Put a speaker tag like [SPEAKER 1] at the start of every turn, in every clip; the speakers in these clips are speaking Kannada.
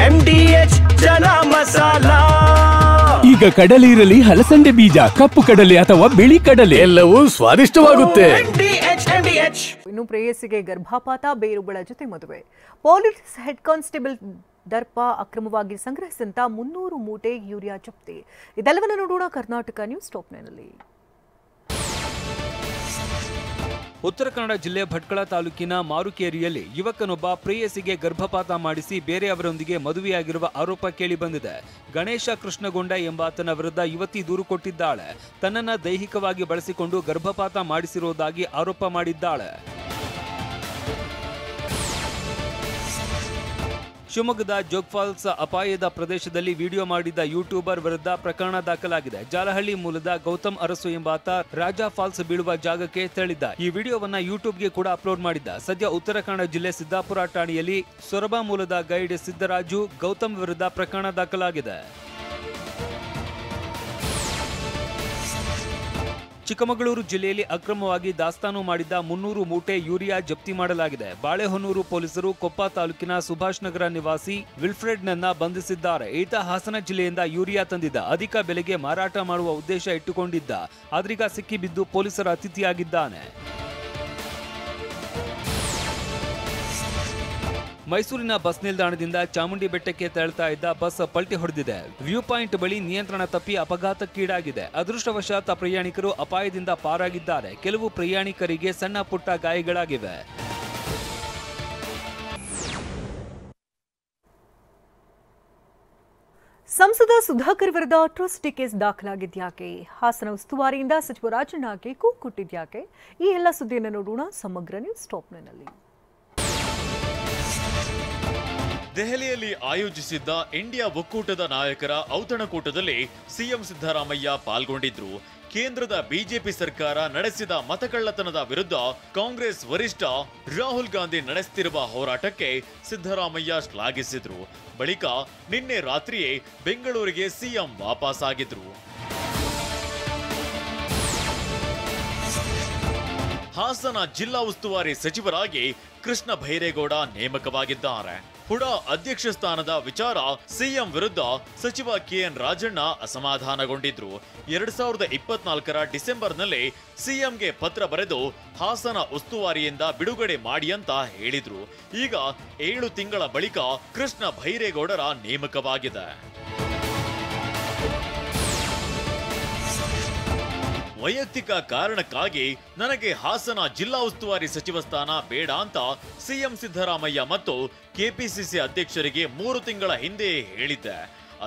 [SPEAKER 1] MDH ಜನ ಮಸಾಲಾ.
[SPEAKER 2] ಈಗ ಕಡಲೆ ಇರಲಿ, ಹಲಸಂದೆ ಬೀಜ, ಕಪ್ಪು ಕಡಲೆ ಅಥವಾ ಬಿಳಿ ಕಡಲೆ, ಎಲ್ಲವೂ ಸ್ವಾದಿಷ್ಟವಾಗುತ್ತೆ.
[SPEAKER 3] ಇನ್ನು ಪ್ರೇಯಸಿಗೆ ಗರ್ಭಪಾತ, ಬೇರುಗಳ ಜೊತೆ ಮದುವೆ. ಪೊಲೀಸ್ ಹೆಡ್ ಕಾನ್ಸ್ಟೇಬಲ್ ದರ್ಪ ಅಕ್ರಮವಾಗಿ ಸಂಗ್ರಹಿಸಿದಂತ 300 ಮೂಟೆ ಯೂರಿಯಾ ಜಪ್ತಿ. ಇದೆಲ್ಲವನ್ನು ನೋಡೋಣ ಕರ್ನಾಟಕ ನ್ಯೂಸ್ ಟಾಪ್ 9ನಲ್ಲಿ.
[SPEAKER 4] ಉತ್ತರ ಕನ್ನಡ ಜಿಲ್ಲೆ ಭಟ್ಕಳ ತಾಲೂಕಿನ ಮಾರುಕೇರಿಯಲ್ಲಿ ಯುವಕನೊಬ್ಬ ಪ್ರೇಯಸಿಗೆ ಗರ್ಭಪಾತ ಮಾಡಿಸಿ ಬೇರೆಯವರೊಂದಿಗೆ ಮದುವೆಯಾಗಿರುವ ಆರೋಪ ಕೇಳಿಬಂದಿದೆ. ಗಣೇಶ ಕೃಷ್ಣಗೊಂಡ ಎಂಬಾತನ ವಿರುದ್ಧ ಯುವತಿ ದೂರು ಕೊಟ್ಟಿದ್ದಾಳೆ. ತನ್ನನ್ನು ದೈಹಿಕವಾಗಿ ಬಳಸಿಕೊಂಡು ಗರ್ಭಪಾತ ಮಾಡಿಸಿರುವುದಾಗಿ ಆರೋಪ ಮಾಡಿದ್ದಾಳೆ. ಶಿವಮೊಗ್ಗದ ಜೋಗ್ಫಾಲ್ಸ್ ಅಪಾಯದ ಪ್ರದೇಶದಲ್ಲಿ ವಿಡಿಯೋ ಮಾಡಿದ ಯೂಟ್ಯೂಬರ್ ವಿರುದ್ಧ ಪ್ರಕರಣ ದಾಖಲಾಗಿದೆ. ಜಾಲಹಳ್ಳಿ ಮೂಲದ ಗೌತಮ್ ಅರಸು ಎಂಬಾತ ರಾಜಾ ಫಾಲ್ಸ್ ಬೀಳುವ ಜಾಗಕ್ಕೆ ತೆರಳಿದ್ದ. ಈ ವಿಡಿಯೋವನ್ನ ಯೂಟ್ಯೂಬ್ಗೆ ಕೂಡ ಅಪ್ಲೋಡ್ ಮಾಡಿದ್ದ. ಸದ್ಯ ಉತ್ತರ ಕನ್ನಡ ಜಿಲ್ಲೆ ಸಿದ್ದಾಪುರ ಠಾಣೆಯಲ್ಲಿ ಸೊರಬ ಮೂಲದ ಗೈಡ್ ಸಿದ್ದರಾಜು ಗೌತಮ್ ವಿರುದ್ಧ ಪ್ರಕರಣ ದಾಖಲಾಗಿದೆ. ಚಿಕ್ಕಮಗಳೂರು ಜಿಲ್ಲೆಯಲ್ಲಿ ಅಕ್ರಮವಾಗಿ ದಾಸ್ತಾನು ಮಾಡಿದ್ದ 300 ಮೂಟೆ ಯೂರಿಯಾ ಜಪ್ತಿ ಮಾಡಲಾಗಿದೆ. ಬಾಳೆಹೊನ್ನೂರು ಪೊಲೀಸರು ಕೊಪ್ಪ ತಾಲೂಕಿನ ಸುಭಾಷ್ ನಗರ ನಿವಾಸಿ ವಿಲ್ಫ್ರೆಡ್ ನನ್ನ ಬಂಧಿಸಿದ್ದಾರೆ. ಈತ ಹಾಸನ ಜಿಲ್ಲೆಯಿಂದ ಯೂರಿಯಾ ತಂದಿದ್ದ. ಅಧಿಕ ಬೆಲೆಗೆ ಮಾರಾಟ ಮಾಡುವ ಉದ್ದೇಶ ಇಟ್ಟುಕೊಂಡಿದ್ದ. ಆದ್ರೀಗ ಸಿಕ್ಕಿಬಿದ್ದು ಪೊಲೀಸರ ಅತಿಥಿಯಾಗಿದ್ದಾನೆ. ಮೈಸೂರಿನ ಬಸ್ ನಿಲ್ದಾಣದಿಂದ ಚಾಮುಂಡಿ ಬೆಟ್ಟಕ್ಕೆ ತೆರಳುತ್ತಾ ಇದ್ದ ಬಸ್ ಪಲ್ಟಿ ಹೊಡೆದಿದೆ. ವ್ಯೂ ಪಾಯಿಂಟ್ ಬಳಿ ನಿಯಂತ್ರಣ ತಪ್ಪಿ ಅಪಘಾತಕ್ಕೀಡಾಗಿದೆ. ಅದೃಷ್ಟವಶಾತ್ ಪ್ರಯಾಣಿಕರು ಅಪಾಯದಿಂದ ಪಾರಾಗಿದ್ದಾರೆ. ಕೆಲವು ಪ್ರಯಾಣಿಕರಿಗೆ ಸಣ್ಣ ಪುಟ್ಟ ಗಾಯಗಳಾಗಿವೆ.
[SPEAKER 3] ಸಂಸದ ಸುಧಾಕರ್ ವಿರುದ್ಧ ಅಟ್ರಾಸಿಟಿ ಕೇಸ್ ದಾಖಲಾಗಿದ್ಯಾಕೆ? ಹಾಸನ ಉಸ್ತುವಾರಿಯಿಂದ ಸಚಿವ ರಾಜಣ್ಣಗೆ ಕೂಗು ಕೊಟ್ಟಿದ್ಯಾಕೆ? ಈ ಎಲ್ಲ ಸುದ್ದಿಯನ್ನು ನೋಡೋಣ ಸಮಗ್ರ ನ್ಯೂಸ್ ಟಾಪ್ 9ನಲ್ಲಿ.
[SPEAKER 5] ದೆಹಲಿಯಲ್ಲಿ ಆಯೋಜಿಸಿದ್ದ ಇಂಡಿಯಾ ಒಕ್ಕೂಟದ ನಾಯಕರ ಔತಣಕೂಟದಲ್ಲಿ ಸಿಎಂ ಸಿದ್ದರಾಮಯ್ಯ ಪಾಲ್ಗೊಂಡಿದ್ರು. ಕೇಂದ್ರದ ಬಿಜೆಪಿ ಸರ್ಕಾರ ನಡೆಸಿದ ಮತಕಳ್ಳತನದ ವಿರುದ್ಧ ಕಾಂಗ್ರೆಸ್ ವರಿಷ್ಠ ರಾಹುಲ್ ಗಾಂಧಿ ನಡೆಸುತ್ತಿರುವ ಹೋರಾಟಕ್ಕೆ ಸಿದ್ದರಾಮಯ್ಯ ಶ್ಲಾಘಿಸಿದ್ರು. ಬಳಿಕ ನಿನ್ನೆ ರಾತ್ರಿಯೇ ಬೆಂಗಳೂರಿಗೆ ಸಿಎಂ ವಾಪಸಾಗಿದ್ರು. ಹಾಸನ ಜಿಲ್ಲಾ ಉಸ್ತುವಾರಿ ಸಚಿವರಾಗಿ ಕೃಷ್ಣ ಭೈರೇಗೌಡ ನೇಮಕವಾಗಿದ್ದಾರೆ. ಹುಡಾ ಅಧ್ಯಕ್ಷ ಸ್ಥಾನದ ವಿಚಾರ ಸಿಎಂ ವಿರುದ್ಧ ಸಚಿವ ಕೆಎನ್ ರಾಜಣ್ಣ ಅಸಮಾಧಾನಗೊಂಡಿದ್ರು. 2024ರ ಡಿಸೆಂಬರ್ನಲ್ಲಿ ಸಿಎಂಗೆ ಪತ್ರ ಬರೆದು ಹಾಸನ ಉಸ್ತುವಾರಿಯಿಂದ ಬಿಡುಗಡೆ ಮಾಡಿ ಅಂತ ಹೇಳಿದ್ರು. ಈಗ 7 ತಿಂಗಳ ಬಳಿಕ ಕೃಷ್ಣ ಭೈರೇಗೌಡರ ನೇಮಕವಾಗಿದೆ. ವೈಯಕ್ತಿಕ ಕಾರಣಕ್ಕಾಗಿ ನನಗೆ ಹಾಸನ ಜಿಲ್ಲಾ ಉಸ್ತುವಾರಿ ಸಚಿವ ಸ್ಥಾನ ಬೇಡ ಅಂತ ಸಿಎಂ ಸಿದ್ದರಾಮಯ್ಯ ಮತ್ತು ಕೆಪಿಸಿಸಿ ಅಧ್ಯಕ್ಷರಿಗೆ 3 ತಿಂಗಳ ಹಿಂದೆ ಹೇಳಿದ್ದೆ.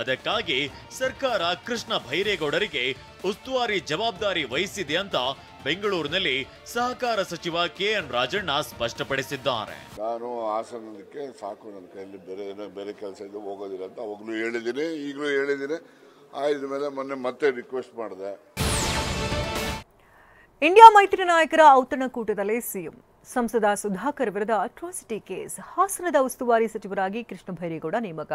[SPEAKER 5] ಅದಕ್ಕಾಗಿ ಸರ್ಕಾರ ಕೃಷ್ಣ ಭೈರೇಗೌಡರಿಗೆ ಉಸ್ತುವಾರಿ ಜವಾಬ್ದಾರಿ ವಹಿಸಿದೆ ಅಂತ ಬೆಂಗಳೂರಿನಲ್ಲಿ ಸಹಕಾರ ಸಚಿವ ಕೆಎನ್ ರಾಜಣ್ಣ ಸ್ಪಷ್ಟಪಡಿಸಿದ್ದಾರೆ.
[SPEAKER 6] ನಾನು ಹಾಸನಕ್ಕೆ ಸಾಕು, ನನ್ನ ಕೈಯಲ್ಲಿ ಬೇರೆ ಕೆಲಸ ಇದೆ, ಹೋಗೋದಿಲ್ಲ ಅಂತ ಅವಾಗಲೂ ಹೇಳಿದ್ದೀನಿ, ಈಗಲೂ ಹೇಳಿದ್ದೀನಿ. ಆಯ್ದ ಮೇಲೆ ಮೊನ್ನೆ ಮತ್ತೆ ರಿಕ್ವೆಸ್ಟ್ ಮಾಡಿದೆ.
[SPEAKER 3] ಇಂಡಿಯಾ ಮೈತ್ರಿ ನಾಯಕರ ಔತಣಕೂಟದಲ್ಲಿ ಸಿಎಂ ಸಂಸದ ಸುಧಾಕರ್ ವಿರುದ್ಧ ಅಟ್ರಾಸಿಟಿ ಕೇಸ್. ಹಾಸನದ ಉಸ್ತುವಾರಿ ಸಚಿವರಾಗಿ ಕೃಷ್ಣ ಭೈರೇಗೌಡ ನೇಮಕ.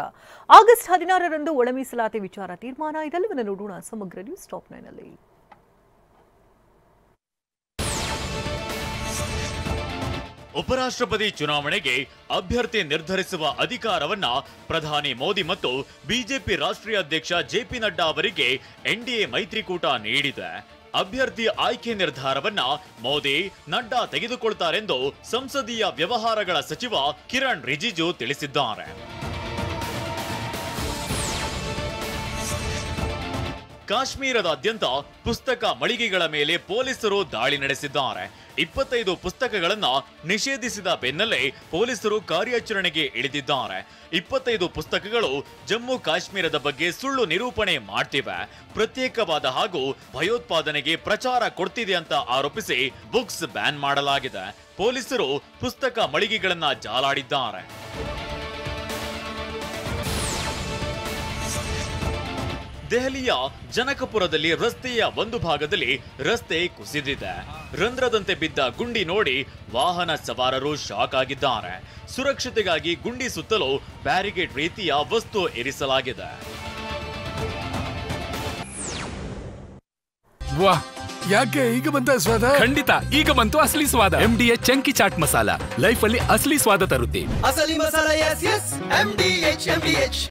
[SPEAKER 3] ಆಗಸ್ಟ್ 16ರಂದು ಒಳ ಮೀಸಲಾತಿ ವಿಚಾರ ತೀರ್ಮಾನ. ಇದೆಲ್ಲವನ್ನು ನೋಡೋಣ ಸಮಗ್ರ ನ್ಯೂಸ್ ಟಾಪ್ 9ನಲ್ಲಿ.
[SPEAKER 5] ಉಪರಾಷ್ಟ್ರಪತಿ ಚುನಾವಣೆಗೆ ಅಭ್ಯರ್ಥಿ ನಿರ್ಧರಿಸುವ ಅಧಿಕಾರವನ್ನ ಪ್ರಧಾನಿ ಮೋದಿ ಮತ್ತು ಬಿಜೆಪಿ ರಾಷ್ಟ್ರೀಯ ಅಧ್ಯಕ್ಷ ಜೆಪಿ ನಡ್ಡಾ ಅವರಿಗೆ ಎನ್ಡಿಎ ಮೈತ್ರಿಕೂಟ ನೀಡಿದೆ. ಅಭ್ಯರ್ಥಿ ಆಯ್ಕೆ ನಿರ್ಧಾರವನ್ನ ಮೋದಿ ನಡ್ಡಾ ತೆಗೆದುಕೊಳ್ತಾರೆಂದು ಸಂಸದೀಯ ವ್ಯವಹಾರಗಳ ಸಚಿವ ಕಿರಣ್ ರಿಜಿಜು ತಿಳಿಸಿದ್ದಾರೆ. ಕಾಶ್ಮೀರದಾದ್ಯಂತ ಪುಸ್ತಕ ಮಳಿಗೆಗಳ ಮೇಲೆ ಪೊಲೀಸರು ದಾಳಿ ನಡೆಸಿದ್ದಾರೆ. 25 ಪುಸ್ತಕಗಳನ್ನ ನಿಷೇಧಿಸಿದ ಬೆನ್ನಲ್ಲೇ ಪೊಲೀಸರು ಕಾರ್ಯಾಚರಣೆಗೆ ಇಳಿದಿದ್ದಾರೆ. 25 ಪುಸ್ತಕಗಳು ಜಮ್ಮು ಕಾಶ್ಮೀರದ ಬಗ್ಗೆ ಸುಳ್ಳು ನಿರೂಪಣೆ ಮಾಡ್ತಿವೆ, ಪ್ರತ್ಯೇಕವಾದ ಹಾಗೂ ಭಯೋತ್ಪಾದನೆಗೆ ಪ್ರಚಾರ ಕೊಡ್ತಿದೆ ಅಂತ ಆರೋಪಿಸಿ ಬುಕ್ಸ್ ಬ್ಯಾನ್ ಮಾಡಲಾಗಿದೆ. ಪೊಲೀಸರು ಪುಸ್ತಕ ಮಳಿಗೆಗಳನ್ನ ಜಾಲಾಡಿದ್ದಾರೆ. ದೆಹಲಿಯ ಜನಕಪುರದಲ್ಲಿ ರಸ್ತೆಯ ಒಂದು ಭಾಗದಲ್ಲಿ ರಸ್ತೆ ಕುಸಿದಿದೆ. ರಂಧ್ರದಂತೆ ಬಿದ್ದ ಗುಂಡಿ ನೋಡಿ ವಾಹನ ಸವಾರರು ಶಾಕ್ ಆಗಿದ್ದಾರೆ. ಸುರಕ್ಷತೆಗಾಗಿ ಗುಂಡಿ ಸುತ್ತಲೂ ಬ್ಯಾರಿಗೇಡ್ ರೀತಿಯ ವಸ್ತು ಇರಿಸಲಾಗಿದೆ.
[SPEAKER 2] ವಾಹ್,
[SPEAKER 7] ಯಾಕೆ ಈಗ ಬಂತ ಸ್ವಾದ?
[SPEAKER 2] ಖಂಡಿತ ಈಗ ಬಂತು ಅಸಲಿ ಸ್ವಾದ. MDH chunky chaat masala life ಅಲ್ಲಿ ಅಸಲಿ ಸ್ವಾದ ತರುತ್ತೆ.
[SPEAKER 1] ಅಸಲಿ ಮಸಾಲ, ಎಸ್ ಎಸ್ MDH.